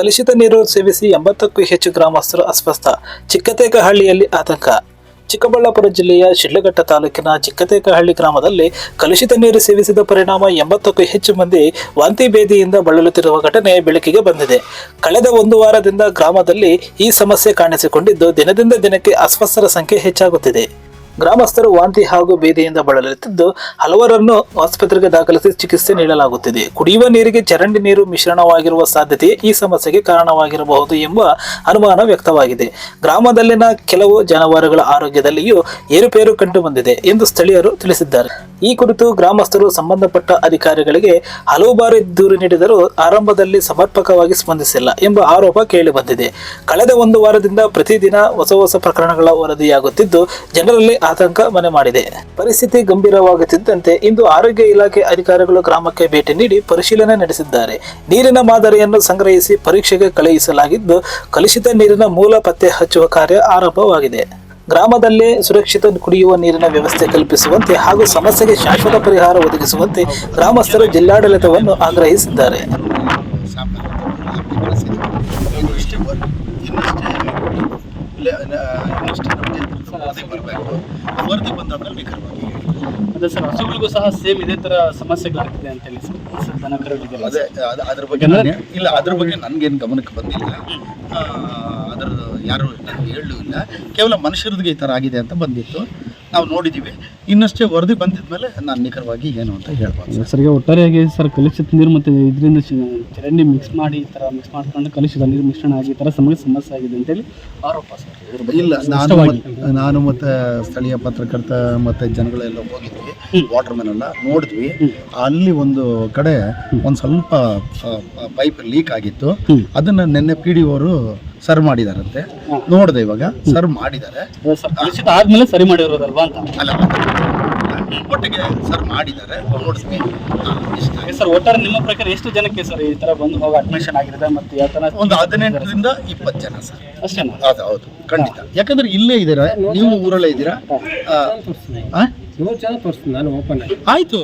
ಕಲುಷಿತ ನೀರು ಸೇವಿಸಿ 80ಕ್ಕೂ ಹೆಚ್ಚು ಗ್ರಾಮಸ್ಥರು ಅಸ್ವಸ್ಥ. ಚಿಕ್ಕತೇಕಹಳ್ಳಿಯಲ್ಲಿ ಆತಂಕ. ಚಿಕ್ಕಬಳ್ಳಾಪುರ ಜಿಲ್ಲೆಯ ಶಿಡ್ಲಘಟ್ಟ ತಾಲೂಕಿನ ಚಿಕ್ಕತೇಕಹಳ್ಳಿ ಗ್ರಾಮದಲ್ಲಿ ಕಲುಷಿತ ನೀರು ಸೇವಿಸಿದ ಪರಿಣಾಮ 80ಕ್ಕೂ ಹೆಚ್ಚು ಮಂದಿ ವಾಂತಿ ಭೇದಿಯಿಂದ ಬಳಲುತ್ತಿರುವ ಘಟನೆ ಬೆಳಕಿಗೆ ಬಂದಿದೆ. ಕಳೆದ ಒಂದು ವಾರದಿಂದ ಗ್ರಾಮದಲ್ಲಿ ಈ ಸಮಸ್ಯೆ ಕಾಣಿಸಿಕೊಂಡಿದ್ದು ದಿನದಿಂದ ದಿನಕ್ಕೆ ಅಸ್ವಸ್ಥರ ಸಂಖ್ಯೆ ಹೆಚ್ಚಾಗುತ್ತಿದೆ. ಗ್ರಾಮಸ್ಥರು ವಾಂತಿ ಹಾಗೂ ಭೇದಿಯಿಂದ ಬಳಲುತ್ತಿದ್ದು ಹಲವರನ್ನು ಆಸ್ಪತ್ರೆಗೆ ದಾಖಲಿಸಿ ಚಿಕಿತ್ಸೆ ನೀಡಲಾಗುತ್ತಿದೆ. ಕುಡಿಯುವ ನೀರಿಗೆ ಚರಂಡಿ ನೀರು ಮಿಶ್ರಣವಾಗಿರುವ ಸಾಧ್ಯತೆ ಈ ಸಮಸ್ಯೆಗೆ ಕಾರಣವಾಗಿರಬಹುದು ಎಂಬ ಅನುಮಾನ ವ್ಯಕ್ತವಾಗಿದೆ. ಗ್ರಾಮದಲ್ಲಿನ ಕೆಲವು ಜಾನುವಾರುಗಳ ಆರೋಗ್ಯದಲ್ಲಿಯೂ ಏರುಪೇರು ಕಂಡು ಬಂದಿದೆ ಎಂದು ಸ್ಥಳೀಯರು ತಿಳಿಸಿದ್ದಾರೆ. ಈ ಕುರಿತು ಗ್ರಾಮಸ್ಥರು ಸಂಬಂಧಪಟ್ಟ ಅಧಿಕಾರಿಗಳಿಗೆ ಹಲವು ಬಾರಿ ದೂರು ನೀಡಿದರೂ ಆರಂಭದಲ್ಲಿ ಸಮರ್ಪಕವಾಗಿ ಸ್ಪಂದಿಸಿಲ್ಲ ಎಂಬ ಆರೋಪ ಕೇಳಿಬಂದಿದೆ. ಕಳೆದ ಒಂದು ವಾರದಿಂದ ಪ್ರತಿದಿನ ಹೊಸ ಪ್ರಕರಣಗಳ ವರದಿಯಾಗುತ್ತಿದ್ದು ಜನರಲ್ಲಿ ಆತಂಕ ಮನೆ ಮಾಡಿದೆ. ಪರಿಸ್ಥಿತಿ ಗಂಭೀರವಾಗುತ್ತಿದ್ದಂತೆ ಇಂದು ಆರೋಗ್ಯ ಇಲಾಖೆ ಅಧಿಕಾರಿಗಳು ಗ್ರಾಮಕ್ಕೆ ಭೇಟಿ ನೀಡಿ ಪರಿಶೀಲನೆ ನಡೆಸಿದ್ದಾರೆ. ನೀರಿನ ಮಾದರಿಯನ್ನು ಸಂಗ್ರಹಿಸಿ ಪರೀಕ್ಷೆಗೆ ಕಳುಹಿಸಲಾಗಿದ್ದು ಕಲುಷಿತ ನೀರಿನ ಮೂಲ ಪತ್ತೆ ಹಚ್ಚುವ ಕಾರ್ಯ ಆರಂಭವಾಗಿದೆ. ಗ್ರಾಮದಲ್ಲೇ ಸುರಕ್ಷಿತ ಕುಡಿಯುವ ನೀರಿನ ವ್ಯವಸ್ಥೆ ಕಲ್ಪಿಸುವಂತೆ ಹಾಗೂ ಸಮಸ್ಯೆಗೆ ಶಾಶ್ವತ ಪರಿಹಾರ ಒದಗಿಸುವಂತೆ ಗ್ರಾಮಸ್ಥರು ಜಿಲ್ಲಾಡಳಿತವನ್ನು ಆಗ್ರಹಿಸಿದ್ದಾರೆ. ಅದೇ ಸರ್, ಹಸುಗಳಿಗೂ ಸಹ ಸೇಮ್ ಇದೇ ತರ ಸಮಸ್ಯೆಗಳಾಗ್ತಿದೆ ಅಂತ ಹೇಳಿ ಸರ್ ದನ ಕರುಗಳಿಗೆ. ಅದ್ರ ಬಗ್ಗೆ ನನಗೇನು ಗಮನಕ್ಕೆ ಬಂದಿಲ್ಲ. ಅದರ ಯಾರು ನನಗೆ ಹೇಳಲೂ ಇಲ್ಲ. ಕೇವಲ ಮನುಷ್ಯರಿಗೆ ಈ ಥರ ಆಗಿದೆ ಅಂತ ಬಂದಿತ್ತು, ನಾವು ನೋಡಿದ್ದೀವಿ. ಇನ್ನಷ್ಟೇ ವರದಿ ಬಂದಿದ್ಮೇಲೆ ನಾನು ನಿಖರವಾಗಿ ಏನು ಅಂತ ಹೇಳ್ಬೋದು ಸರ್. ಈಗ ಒಟ್ಟಾರೆಯಾಗಿ ಸರ್ ಕಲುಷಿತ ನೀರು ಮತ್ತು ಇದರಿಂದ ಚರಂಡಿ ಮಿಕ್ಸ್ ಮಾಡಿ ಈ ಥರ ಮಿಕ್ಸ್ ಮಾಡ್ಕೊಂಡು ಕಲುಷಿತ ನೀರು ಮಿಶ್ರಣ ಆಗಿ ಈ ಥರ ಸಮಸ್ಯೆ ಆಗಿದೆ ಅಂತೇಳಿ ಆರೋಪ ಸರ್. ಇಲ್ಲ, ನಾನು ಮತ್ತು ಸ್ಥಳೀಯ ಪತ್ರಕರ್ತ ಮತ್ತು ಜನಗಳೆಲ್ಲ ಹೋಗಿದ್ವಿ, ವಾಟರ್ ಮ್ಯಾನ್ ಎಲ್ಲ ನೋಡಿದ್ವಿ. ಅಲ್ಲಿ ಒಂದು ಕಡೆ ಒಂದು ಸ್ವಲ್ಪ ಪೈಪ್ ಲೀಕ್ ಆಗಿತ್ತು. ಅದನ್ನು ನಿನ್ನೆ PDO ಅವರು ಸರ್ ಮಾಡಿದಾರಂತೆ. ನೋಡಿದೆ, ಇವಾಗ ಸರ್ ಮಾಡಿದ್ದಾರೆ. ಕಲುಷಿತ ಆದ್ಮೇಲೆ ಸರಿ ಮಾಡಿರೋದಲ್ವಾ ಅಂತ? ಅಲ್ಲ, ಒಟ್ಟಿಗೆ ಸರ್ ಮಾಡಿದ್ದಾರೆ, ನೋಡಿದ್ವಿ. ಸರ್, ಒಟ್ಟಾರೆ ನಿಮ್ಮ ಪ್ರಕಾರ ಎಷ್ಟು ಜನಕ್ಕೆ ಸರ್ ಈ ತರ ಬಂದು ಹೋಗಿ ಅಡ್ಮಿಷನ್ ಆಗಿರುತ್ತೆ ಮತ್ತು ಯಾವ ತರ? ಒಂದು 18ರಿಂದ 20 ಜನ ಸರ್ ಅಷ್ಟೇನಾ? ಹೌದು, ಖಂಡಿತ. ಯಾಕಂದ್ರೆ ಇಲ್ಲೇ ಇದ್ದೀರಾ ನೀವು, ಊರಲ್ಲೇ ಇದ್ದೀರಾ. 7 ಜನ ತೋರಿಸ್ತೀನಿ ನಾನು ಓಪನ್ ಆಗಿ. ಆಯ್ತು.